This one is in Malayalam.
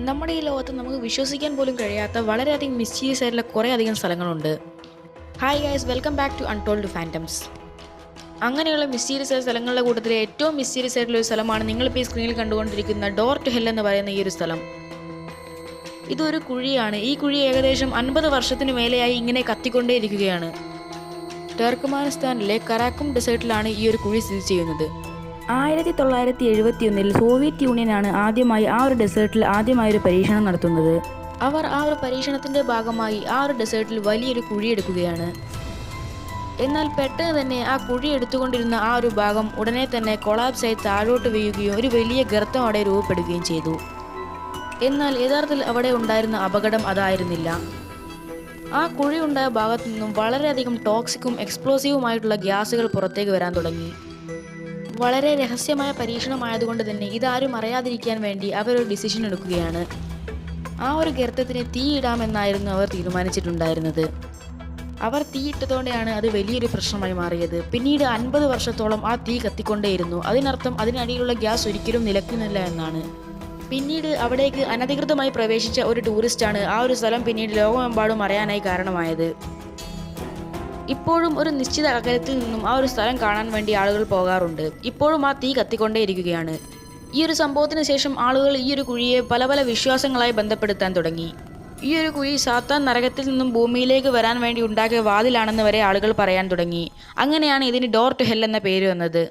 നമ്മുടെ ഈ ലോകത്ത് നമുക്ക് വിശ്വസിക്കാൻ പോലും കഴിയാത്ത വളരെയധികം മിസ്റ്റീരിയസ് ആയിട്ടുള്ള കുറേയധികം സ്ഥലങ്ങളുണ്ട്. Hi guys, welcome back to untold phantoms. അങ്ങനെയുള്ള മിസ്റ്റീരിയസ് ആയ സ്ഥലങ്ങളുടെ കൂട്ടത്തിലെ ഏറ്റവും മിസ്റ്റീരിയസ് ആയിട്ടുള്ള ഒരു സ്ഥലമാണ് നിങ്ങളിപ്പോൾ ഈ സ്ക്രീനിൽ കണ്ടുകൊണ്ടിരിക്കുന്ന ഡോർ ടു ഹെൽ എന്ന് പറയുന്ന ഈ ഒരു സ്ഥലം. ഇതൊരു കുഴിയാണ്. ഈ കുഴി ഏകദേശം 50 വർഷത്തിന് മേലെയായി ഇങ്ങനെ കത്തിക്കൊണ്ടേയിരിക്കുകയാണ്. ടർക്ക്മാനിസ്ഥാനിലെ കറാക്കും ഡെസേർട്ടിലാണ് ഈ ഒരു കുഴി സ്ഥിതി ചെയ്യുന്നത്. 1971 സോവിയറ്റ് യൂണിയനാണ് ആദ്യമായി ആ ഒരു ഡെസേർട്ടിൽ ഒരു പരീക്ഷണം നടത്തുന്നത്. അവർ ആ ഒരു പരീക്ഷണത്തിൻ്റെ ഭാഗമായി ആ ഒരു ഡെസേർട്ടിൽ വലിയൊരു കുഴിയെടുക്കുകയാണ്. എന്നാൽ പെട്ടെന്ന് തന്നെ ആ കുഴി എടുത്തുകൊണ്ടിരുന്ന ആ ഒരു ഭാഗം ഉടനെ തന്നെ കൊളാപ്സായി താഴോട്ട് വീഴുകയും ഒരു വലിയ ഗർത്തം അവിടെ രൂപപ്പെടുകയും ചെയ്തു. എന്നാൽ യഥാർത്ഥത്തിൽ അവിടെ ഉണ്ടായിരുന്ന അപകടം അതായിരുന്നില്ല. ആ കുഴി ഉണ്ടായ ഭാഗത്തു നിന്നും വളരെയധികം ടോക്സിക്കും എക്സ്പ്ലോസീവുമായിട്ടുള്ള ഗ്യാസുകൾ പുറത്തേക്ക് വരാൻ തുടങ്ങി. വളരെ രഹസ്യമായ പരീക്ഷണമായതുകൊണ്ട് തന്നെ ഇതാരും അറിയാതിരിക്കാൻ വേണ്ടി അവരൊരു ഡിസിഷൻ എടുക്കുകയാണ്. ആ ഒരു ഗർത്തത്തിന് തീയിടാമെന്നായിരുന്നു അവർ തീരുമാനിച്ചിട്ടുണ്ടായിരുന്നത്. അവർ തീയിട്ടതോടെയാണ് അത് വലിയൊരു പ്രശ്നമായി മാറിയത്. പിന്നീട് 50 വർഷത്തോളം ആ തീ കത്തിക്കൊണ്ടേയിരുന്നു. അതിനർത്ഥം അതിനടിയിലുള്ള ഗ്യാസ് ഒരിക്കലും നിലയ്ക്കുന്നില്ല എന്നാണ്. പിന്നീട് അവിടേക്ക് അനധികൃതമായി പ്രവേശിച്ച ഒരു ടൂറിസ്റ്റാണ് ആ ഒരു സ്ഥലം പിന്നീട് ലോകമെമ്പാടും അറിയാനായി കാരണമായത്. ഇപ്പോഴും ഒരു നിശ്ചിത അകലത്തിൽ നിന്നും ആ ഒരു സ്ഥലം കാണാൻ വേണ്ടി ആളുകൾ പോകാറുണ്ട്. ഇപ്പോഴും ആ തീ കത്തിക്കൊണ്ടേയിരിക്കുകയാണ്. ഈ ഒരു സംഭവത്തിന് ശേഷം ആളുകൾ ഈ ഒരു കുഴിയെ പല പല വിശ്വാസങ്ങളായി ബന്ധപ്പെടുത്താൻ തുടങ്ങി. ഈ ഒരു കുഴി സാത്താൻ നരകത്തിൽ നിന്നും ഭൂമിയിലേക്ക് വരാൻ വേണ്ടി ഉണ്ടാക്കിയ വാതിലാണെന്ന് വരെ ആളുകൾ പറയാൻ തുടങ്ങി. അങ്ങനെയാണ് ഇതിന് ഡോർ ടു ഹെൽ എന്ന പേര് വന്നത്.